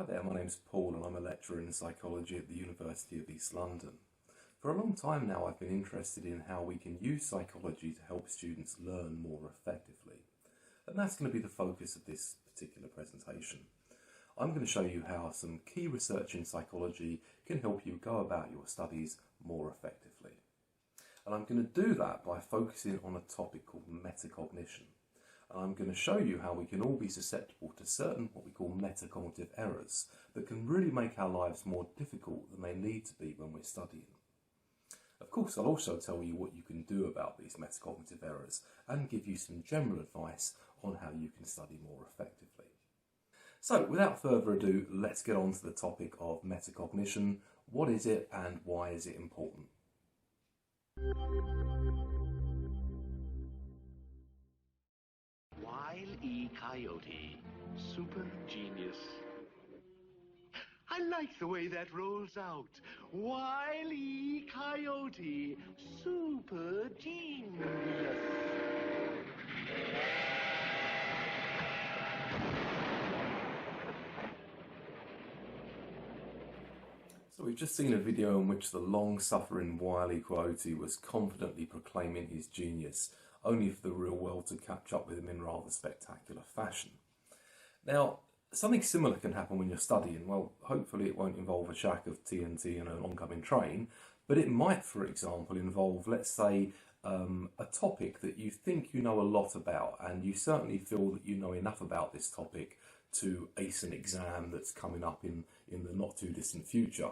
there, my name's Paul and I'm a lecturer in psychology at the University of East London. For a long time now I've been interested in how we can use psychology to help students learn more effectively. And that's going to be the focus of this particular presentation. I'm going to show you how some key research in psychology can help you go about your studies more effectively. And I'm going to do that by focusing on a topic called metacognition. And I'm going to show you how we can all be susceptible to certain what we call metacognitive errors that can really make our lives more difficult than they need to be when we're studying. Of course, I'll also tell you what you can do about these metacognitive errors and give you some general advice on how you can study more effectively. So, without further ado, let's get on to the topic of metacognition. What is it and why is it important? Wile E. Coyote, super genius. I like the way that rolls out. Wile E. Coyote, super genius. So we've just seen a video in which the long-suffering Wile E. Coyote was confidently proclaiming his genius, only for the real world to catch up with him in rather spectacular fashion. Now, something similar can happen when you're studying. Well, hopefully it won't involve a shack of TNT and an oncoming train, but it might, for example, involve, let's say, a topic that you think you know a lot about, and you certainly feel that you know enough about this topic to ace an exam that's coming up in the not too distant future.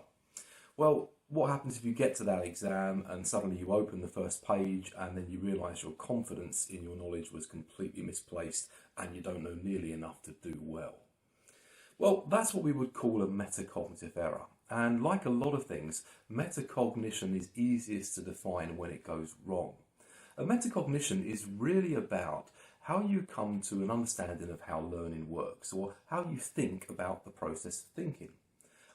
Well, what happens if you get to that exam and suddenly you open the first page and then you realise your confidence in your knowledge was completely misplaced and you don't know nearly enough to do well? Well, that's what we would call a metacognitive error. And like a lot of things, metacognition is easiest to define when it goes wrong. A metacognition is really about how you come to an understanding of how learning works, or how you think about the process of thinking.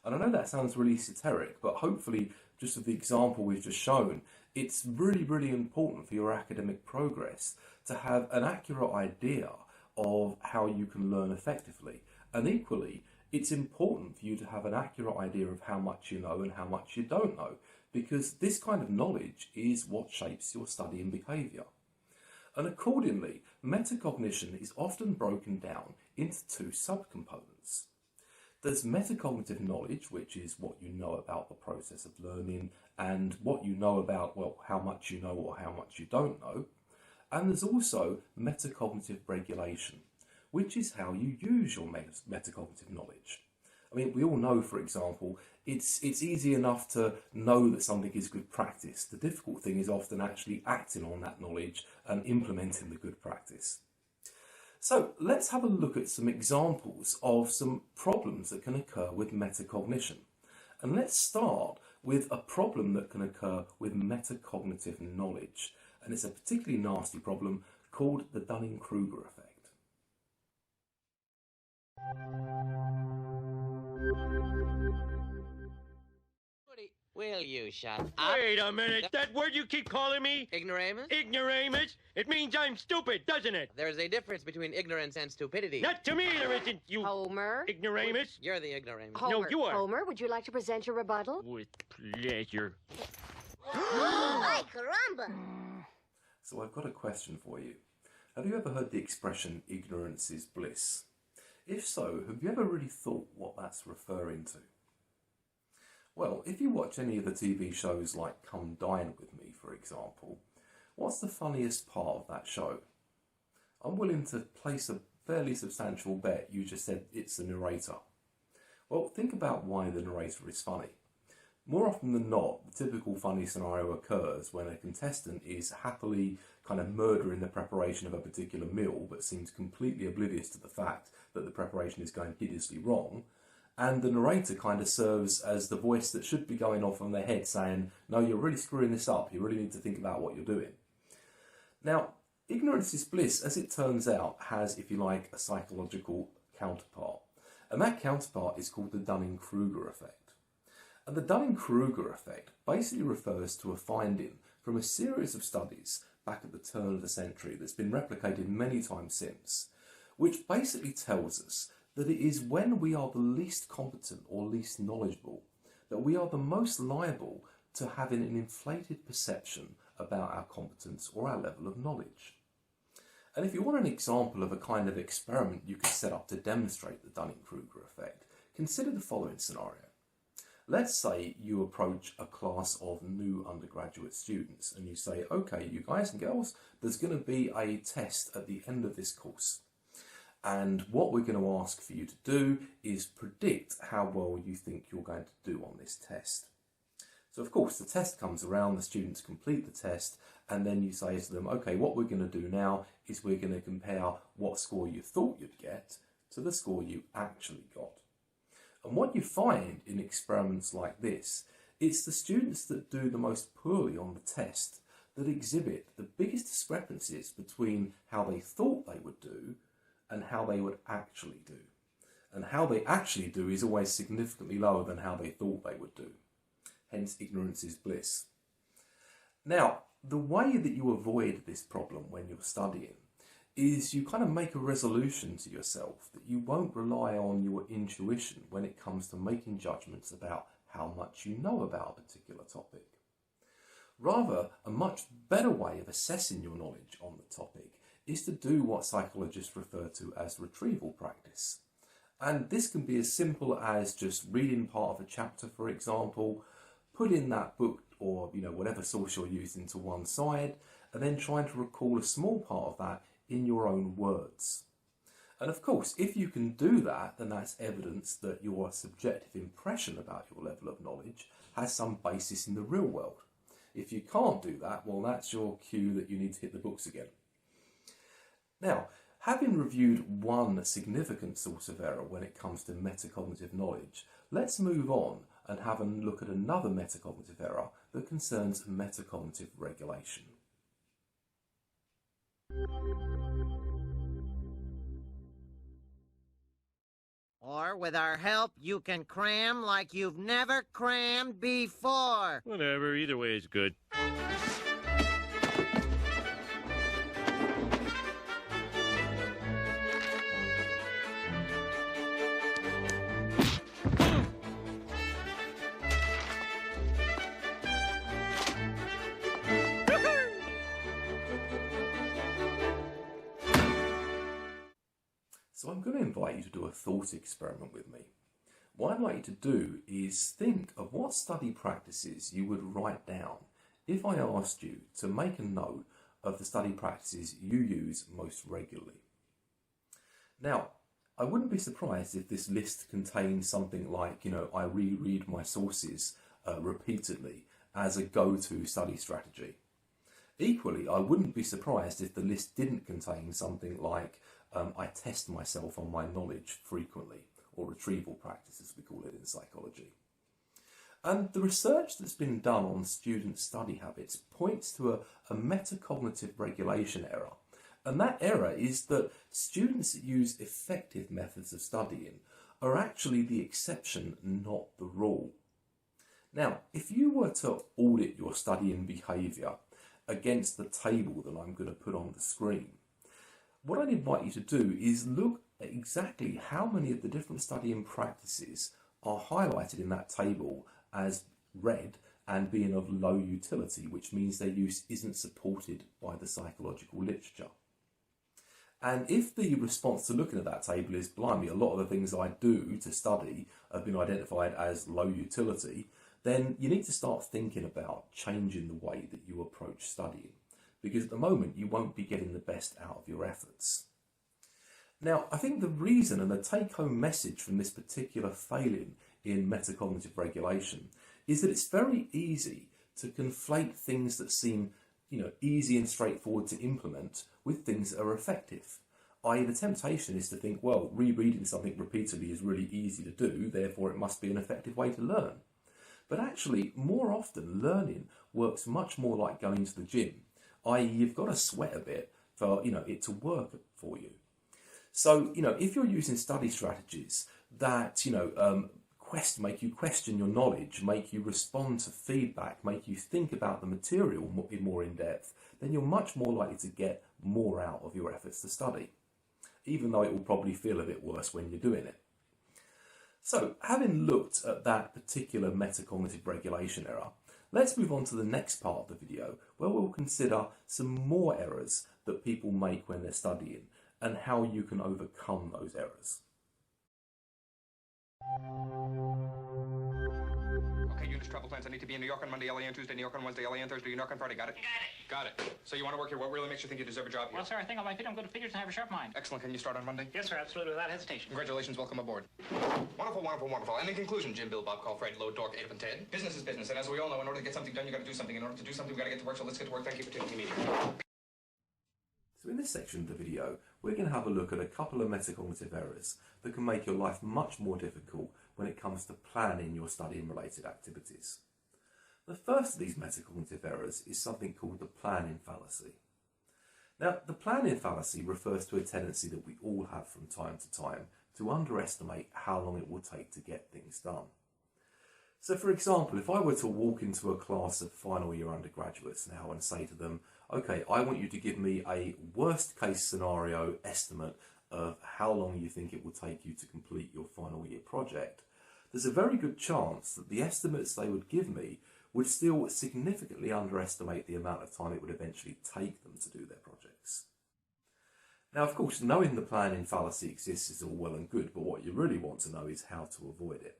And I know that sounds really esoteric, but hopefully, just with the example we've just shown, it's really, really important for your academic progress to have an accurate idea of how you can learn effectively. And equally, it's important for you to have an accurate idea of how much you know and how much you don't know, because this kind of knowledge is what shapes your studying behaviour. And accordingly, metacognition is often broken down into two subcomponents. There's metacognitive knowledge, which is what you know about the process of learning and what you know about, well, how much you know or how much you don't know. And there's also metacognitive regulation, which is how you use your metacognitive knowledge. I mean, we all know, for example, it's easy enough to know that something is good practice. The difficult thing is often actually acting on that knowledge and implementing the good practice. So let's have a look at some examples of some problems that can occur with metacognition. And let's start with a problem that can occur with metacognitive knowledge. And it's a particularly nasty problem called the Dunning Kruger effect. Will you shut up? Wait a minute, that word you keep calling me? Ignoramus? Ignoramus? It means I'm stupid, doesn't it? There's a difference between ignorance and stupidity. Not to me there isn't, you Homer? ignoramus. You're the ignoramus. Homer. No, you are. Homer, would you like to present your rebuttal? With pleasure. Ay, caramba! So I've got a question for you. Have you ever heard the expression ignorance is bliss? If so, have you ever really thought what that's referring to? Well, if you watch any of the TV shows like Come Dine With Me, for example, what's the funniest part of that show? I'm willing to place a fairly substantial bet you just said it's the narrator. Well, think about why the narrator is funny. More often than not, the typical funny scenario occurs when a contestant is happily kind of murdering the preparation of a particular meal but seems completely oblivious to the fact that the preparation is going hideously wrong, and the narrator kind of serves as the voice that should be going off on their head saying, no, you're really screwing this up, you really need to think about what you're doing. Now, ignorance is bliss, as it turns out, has, if you like, a psychological counterpart. And that counterpart is called the Dunning Kruger effect. And the Dunning Kruger effect basically refers to a finding from a series of studies back at the turn of the century that's been replicated many times since, which basically tells us that it is when we are the least competent or least knowledgeable that we are the most liable to having an inflated perception about our competence or our level of knowledge. And if you want an example of a kind of experiment you could set up to demonstrate the Dunning Kruger effect, consider the following scenario. Let's say you approach a class of new undergraduate students and you say, okay, you guys and girls, there's going to be a test at the end of this course. And what we're going to ask for you to do is predict how well you think you're going to do on this test. So of course the test comes around, the students complete the test, and then you say to them, okay, what we're going to do now is we're going to compare what score you thought you'd get to the score you actually got. And what you find in experiments like this, it's the students that do the most poorly on the test that exhibit the biggest discrepancies between how they thought they would do and how they would actually do. And how they actually do is always significantly lower than how they thought they would do. Hence, ignorance is bliss. Now, the way that you avoid this problem when you're studying is you kind of make a resolution to yourself that you won't rely on your intuition when it comes to making judgments about how much you know about a particular topic. Rather, a much better way of assessing your knowledge on the topic is to do what psychologists refer to as retrieval practice. And this can be as simple as just reading part of a chapter, for example, putting that book or whatever source you're using to one side, and then trying to recall a small part of that in your own words. And of course, if you can do that, then that's evidence that your subjective impression about your level of knowledge has some basis in the real world. If you can't do that, well, that's your cue that you need to hit the books again. Now, having reviewed one significant source of error when it comes to metacognitive knowledge, let's move on and have a look at another metacognitive error that concerns metacognitive regulation. Or, with our help, you can cram like you've never crammed before. Whatever, either way is good. So I'm going to invite you to do a thought experiment with me. What I'd like you to do is think of what study practices you would write down if I asked you to make a note of the study practices you use most regularly. Now, I wouldn't be surprised if this list contains something like, I reread my sources repeatedly as a go-to study strategy. Equally, I wouldn't be surprised if the list didn't contain something like I test myself on my knowledge frequently, or retrieval practice as we call it in psychology. And the research that's been done on student study habits points to a metacognitive regulation error. And that error is that students that use effective methods of studying are actually the exception, not the rule. Now, if you were to audit your studying behaviour against the table that I'm going to put on the screen, what I'd invite you to do is look at exactly how many of the different studying practices are highlighted in that table as red and being of low utility, which means their use isn't supported by the psychological literature. And if the response to looking at that table is, blimey, a lot of the things I do to study have been identified as low utility, then you need to start thinking about changing the way that you approach studying, because at the moment you won't be getting the best out of your efforts. Now, I think the reason and the take-home message from this particular failing in metacognitive regulation is that it's very easy to conflate things that seem, easy and straightforward to implement with things that are effective. I.e., the temptation is to think, well, rereading something repeatedly is really easy to do, therefore it must be an effective way to learn. But actually, more often, learning works much more like going to the gym, i.e. you've got to sweat a bit for, it to work for you. So, if you're using study strategies that, make you question your knowledge, make you respond to feedback, make you think about the material more in depth, then you're much more likely to get more out of your efforts to study. even though it will probably feel a bit worse when you're doing it. So, having looked at that particular metacognitive regulation error, let's move on to the next part of the video, where we'll consider some more errors that people make when they're studying and how you can overcome those errors. Okay, units, travel plans. I need to be in New York on Monday, LA on Tuesday, New York on Wednesday, LA on Thursday, New York on Friday. Got it? Got it. So you want to work here. What really makes you think you deserve a job here? Well, sir, I think on my feet I'm good at figures and I have a sharp mind. Excellent. Can you start on Monday? Yes, sir, absolutely, without hesitation. Congratulations. Welcome aboard. Wonderful, wonderful, wonderful. And in conclusion, Jim, Bill, Bob, call Fred, Load, Dork, 8 and 10. Business is business. And as we all know, in order to get something done, you got to do something. In order to do something, we got to get to work. So let's get to work. Thank you for taking the meeting. So in this section of the video, we're going to have a look at a couple of metacognitive errors that can make your life much more difficult when it comes to planning your studying related activities. The first of these metacognitive errors is something called the planning fallacy. Now, the planning fallacy refers to a tendency that we all have from time to time to underestimate how long it will take to get things done. So for example, if I were to walk into a class of final year undergraduates now and say to them, okay, I want you to give me a worst case scenario estimate of how long you think it will take you to complete your final year project, there's a very good chance that the estimates they would give me would still significantly underestimate the amount of time it would eventually take them to do their projects. Now, of course, knowing the planning fallacy exists is all well and good, but what you really want to know is how to avoid it.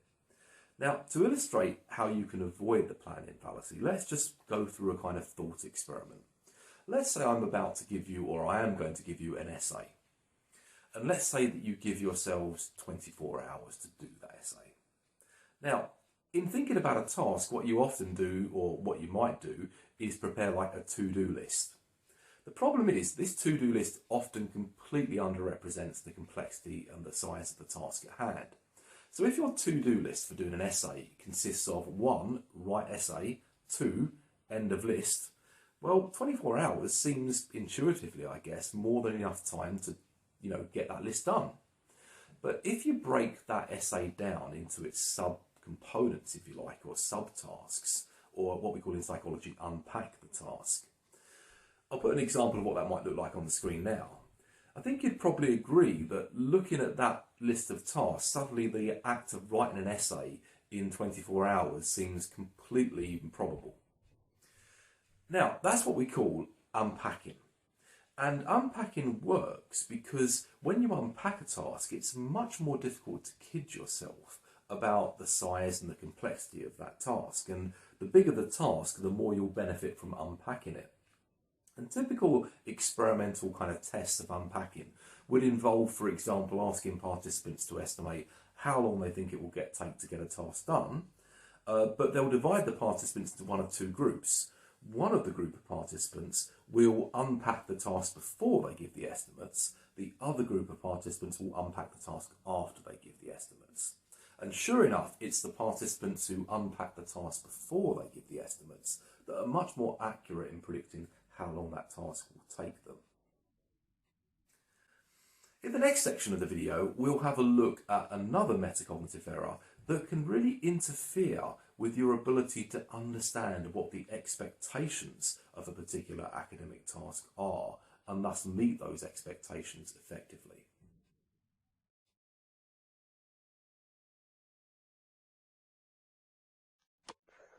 Now, to illustrate how you can avoid the planning fallacy, let's just go through a kind of thought experiment. Let's say I'm about to give you, or I am going to give you an essay. And let's say that you give yourselves 24 hours to do that essay. Now, in thinking about a task, what you often do, or what you might do, is prepare like a to-do list. The problem is, this to-do list often completely underrepresents the complexity and the size of the task at hand. So if your to-do list for doing an essay consists of 1, write essay, 2, end of list, well, 24 hours seems intuitively, I guess, more than enough time to, get that list done. But if you break that essay down into its sub-components, if you like, or subtasks, or what we call in psychology, unpack the task. I'll put an example of what that might look like on the screen now. I think you'd probably agree that looking at that list of tasks, suddenly the act of writing an essay in 24 hours seems completely improbable. Now, that's what we call unpacking. And unpacking works because when you unpack a task, it's much more difficult to kid yourself about the size and the complexity of that task. And the bigger the task, the more you'll benefit from unpacking it. And typical experimental kind of tests of unpacking would involve, for example, asking participants to estimate how long they think it will take to get a task done, but they'll divide the participants into one of two groups. One of the group of participants will unpack the task before they give the estimates. The other group of participants will unpack the task after they give the estimates. And sure enough, it's the participants who unpack the task before they give the estimates that are much more accurate in predicting how long that task will take them. In the next section of the video, we'll have a look at another metacognitive error that can really interfere with your ability to understand what the expectations of a particular academic task are, and thus meet those expectations effectively.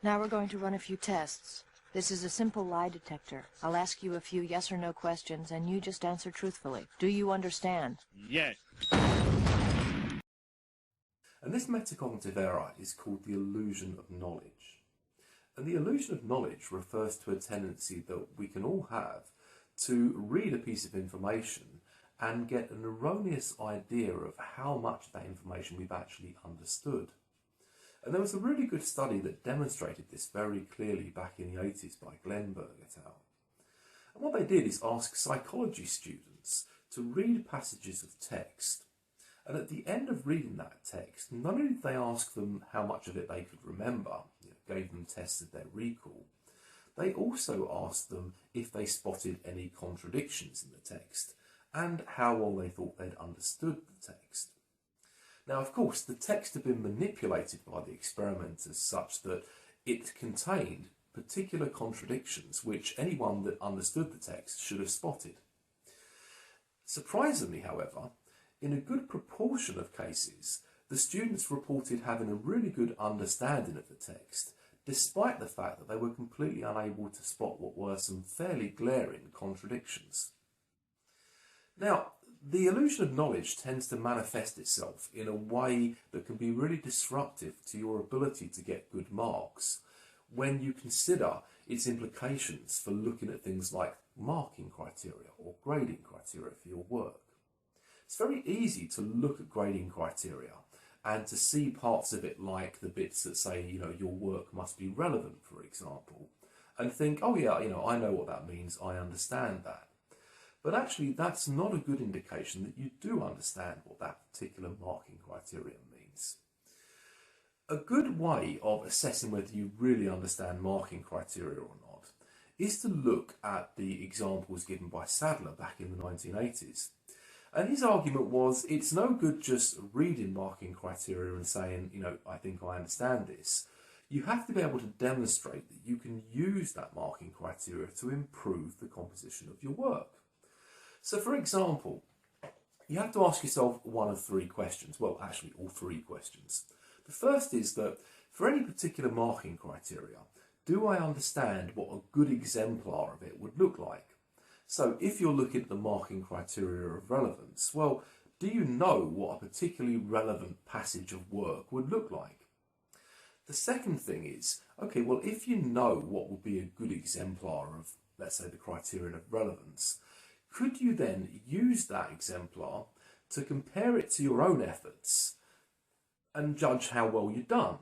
Now we're going to run a few tests. This is a simple lie detector. I'll ask you a few yes or no questions, and you just answer truthfully. Do you understand? Yes. And this metacognitive error is called the illusion of knowledge. And the illusion of knowledge refers to a tendency that we can all have to read a piece of information and get an erroneous idea of how much of that information we've actually understood. And there was a really good study that demonstrated this very clearly back in the 80s by Glenberg et al. And what they did is ask psychology students to read passages of text. And at the end of reading that text, not only did they ask them how much of it they could remember, gave them tests of their recall, they also asked them if they spotted any contradictions in the text and how well they thought they'd understood the text. Now, of course, the text had been manipulated by the experimenters such that it contained particular contradictions which anyone that understood the text should have spotted. Surprisingly, however, in a good proportion of cases, the students reported having a really good understanding of the text, despite the fact that they were completely unable to spot what were some fairly glaring contradictions. Now, the illusion of knowledge tends to manifest itself in a way that can be really disruptive to your ability to get good marks when you consider its implications for looking at things like marking criteria or grading criteria for your work. It's very easy to look at grading criteria and to see parts of it, like the bits that say, your work must be relevant, for example, and think, oh yeah, I know what that means, I understand that. But actually, that's not a good indication that you do understand what that particular marking criteria means. A good way of assessing whether you really understand marking criteria or not is to look at the examples given by Sadler back in the 1980s. And his argument was, it's no good just reading marking criteria and saying, I think I understand this. You have to be able to demonstrate that you can use that marking criteria to improve the composition of your work. So, for example, you have to ask yourself one of three questions. Well, actually, all three questions. The first is that for any particular marking criteria, do I understand what a good exemplar of it would look like? So if you're looking at the marking criteria of relevance, well, do you know what a particularly relevant passage of work would look like? The second thing is, okay, well, if you know what would be a good exemplar of, let's say, the criterion of relevance, could you then use that exemplar to compare it to your own efforts and judge how well you've done?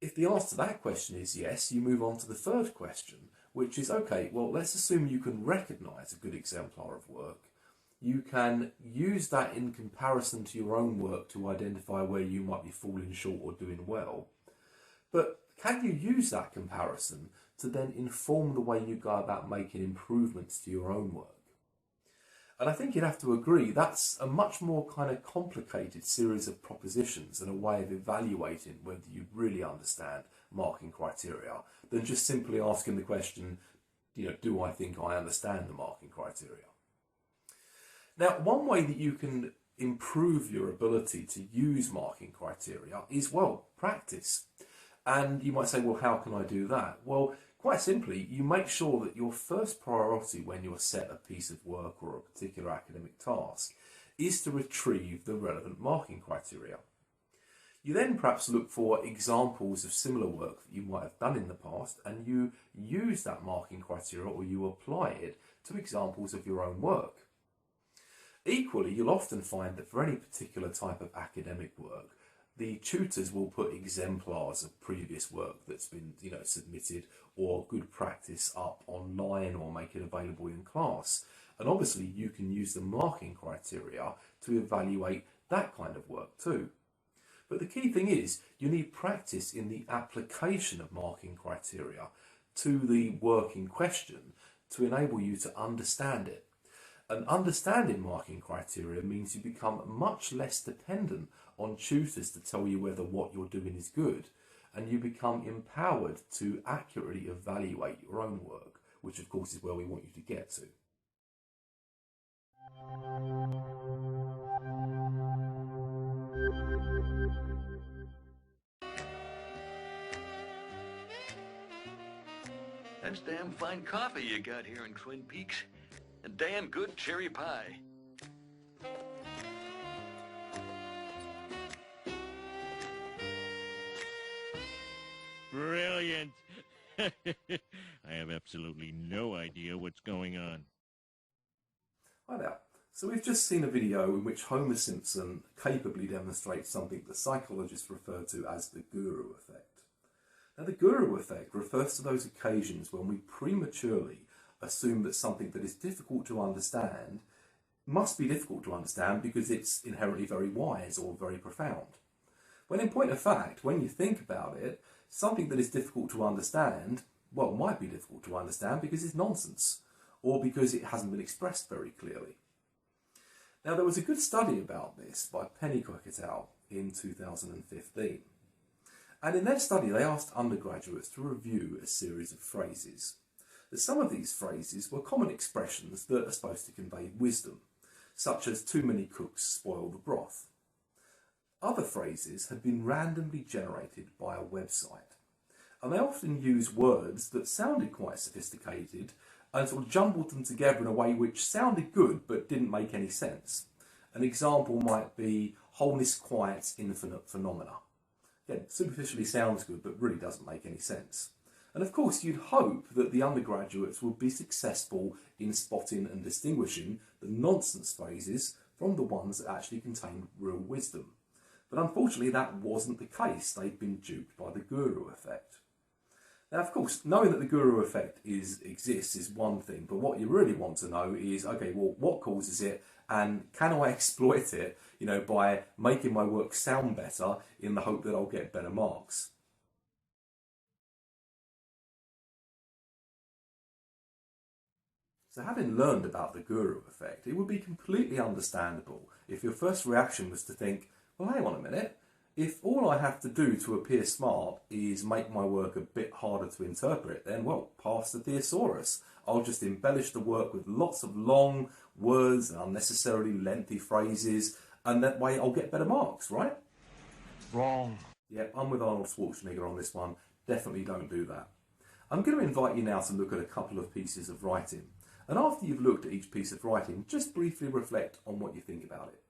If the answer to that question is yes, you move on to the third question, which is, okay, well, let's assume you can recognise a good exemplar of work. You can use that in comparison to your own work to identify where you might be falling short or doing well. But can you use that comparison to then inform the way you go about making improvements to your own work? And I think you'd have to agree that's a much more kind of complicated series of propositions and a way of evaluating whether you really understand marking criteria than just simply asking the question, do I think I understand the marking criteria? Now, one way that you can improve your ability to use marking criteria is, well, practice. And you might say, well, how can I do that? Well, quite simply, you make sure that your first priority when you're set a piece of work or a particular academic task is to retrieve the relevant marking criteria. You then perhaps look for examples of similar work that you might have done in the past, and you use that marking criteria or you apply it to examples of your own work. Equally, you'll often find that for any particular type of academic work, the tutors will put exemplars of previous work that's been, submitted or good practice up online or make it available in class. And obviously you can use the marking criteria to evaluate that kind of work too. But the key thing is you need practice in the application of marking criteria to the work in question to enable you to understand it. And understanding marking criteria means you become much less dependent on tutors to tell you whether what you're doing is good, and you become empowered to accurately evaluate your own work, which of course is where we want you to get to. That's damn fine coffee you got here in Twin Peaks. And damn good cherry pie. Brilliant. I have absolutely no idea what's going on. Hi there. So we've just seen a video in which Homer Simpson capably demonstrates something that psychologists refer to as the guru effect. Now, the guru effect refers to those occasions when we prematurely assume that something that is difficult to understand must be difficult to understand because it's inherently very wise or very profound. When in point of fact, when you think about it, something that is difficult to understand, well, might be difficult to understand because it's nonsense or because it hasn't been expressed very clearly. Now, there was a good study about this by Penn et al. In 2015. And in their study, they asked undergraduates to review a series of phrases. Some of these phrases were common expressions that are supposed to convey wisdom. such as too many cooks spoil the broth. Other phrases had been randomly generated by a website, and they often used words that sounded quite sophisticated and sort of jumbled them together in a way which sounded good but didn't make any sense. An example might be wholeness quiet infinite phenomena. Again, superficially sounds good but really doesn't make any sense. And of course you'd hope that the undergraduates would be successful in spotting and distinguishing the nonsense phrases from the ones that actually contained real wisdom. But unfortunately that wasn't the case. They'd been duped by the guru effect. Now, of course, knowing that the guru effect exists is one thing, but what you really want to know is, okay, well, what causes it, and can I exploit it, by making my work sound better in the hope that I'll get better marks? So having learned about the guru effect, it would be completely understandable if your first reaction was to think, well, hang on a minute, if all I have to do to appear smart is make my work a bit harder to interpret, then, well, pass the thesaurus. I'll just embellish the work with lots of long words and unnecessarily lengthy phrases, and that way I'll get better marks, right? Wrong. Yep, I'm with Arnold Schwarzenegger on this one. Definitely don't do that. I'm going to invite you now to look at a couple of pieces of writing. And after you've looked at each piece of writing, just briefly reflect on what you think about it.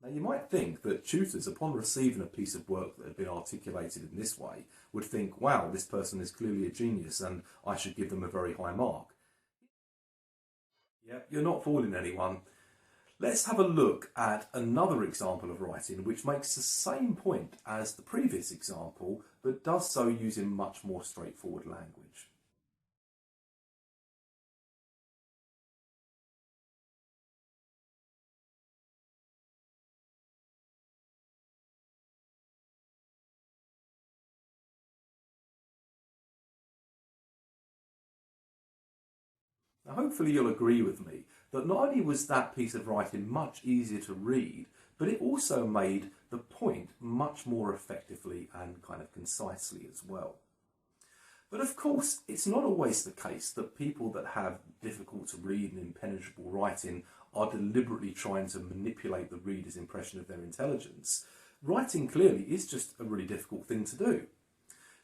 Now you might think that tutors, upon receiving a piece of work that had been articulated in this way, would think, wow, this person is clearly a genius and I should give them a very high mark. Yep, you're not fooling anyone. Let's have a look at another example of writing which makes the same point as the previous example, but does so using much more straightforward language. Now, hopefully you'll agree with me that not only was that piece of writing much easier to read, but it also made the point much more effectively and kind of concisely as well. But of course, it's not always the case that people that have difficult to read and impenetrable writing are deliberately trying to manipulate the reader's impression of their intelligence. Writing clearly is just a really difficult thing to do.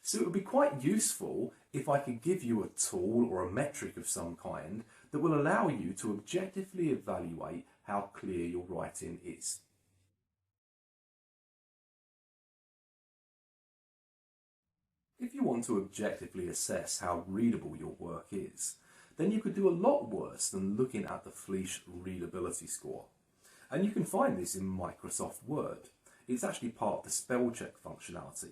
So it would be quite useful if I could give you a tool or a metric of some kind that will allow you to objectively evaluate how clear your writing is. If you want to objectively assess how readable your work is, then you could do a lot worse than looking at the Fleece readability score. And you can find this in Microsoft Word. It's actually part of the spell check functionality.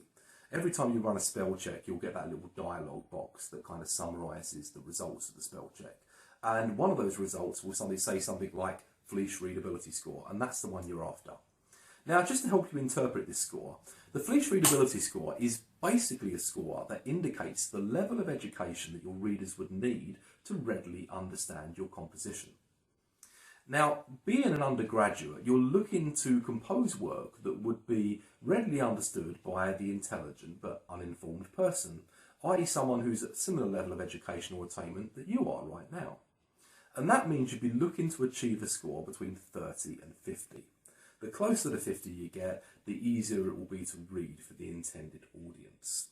Every time you run a spell check, you'll get that little dialog box that kind of summarises the results of the spell check. And one of those results will say something like Fleece readability score, and that's the one you're after. Now, just to help you interpret this score, the Fleece readability score is basically a score that indicates the level of education that your readers would need to readily understand your composition. Now, being an undergraduate, you're looking to compose work that would be readily understood by the intelligent but uninformed person, i.e. someone who's at a similar level of educational attainment that you are right now. And that means you'd be looking to achieve a score between 30 and 50. The closer to 50 you get, the easier it will be to read for the intended audience.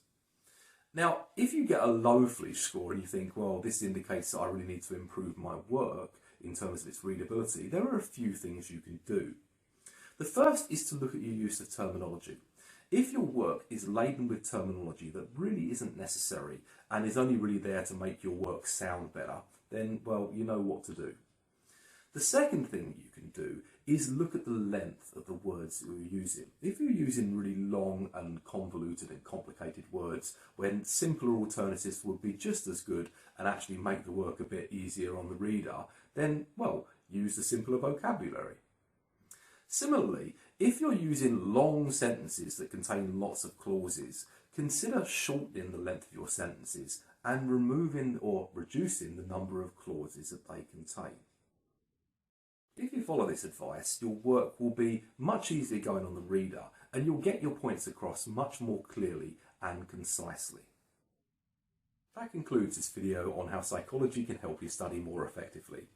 Now, if you get a low Fleece score and you think, well, this indicates that I really need to improve my work in terms of its readability, there are a few things you can do. The first is to look at your use of terminology. If your work is laden with terminology that really isn't necessary and is only really there to make your work sound better, then, well, you know what to do. The second thing you can do is look at the length of the words that you're using. If you're using really long and convoluted and complicated words, when simpler alternatives would be just as good and actually make the work a bit easier on the reader, then, well, use the simpler vocabulary. Similarly, if you're using long sentences that contain lots of clauses, consider shortening the length of your sentences and removing or reducing the number of clauses that they contain. If you follow this advice, your work will be much easier going on the reader and you'll get your points across much more clearly and concisely. That concludes this video on how psychology can help you study more effectively.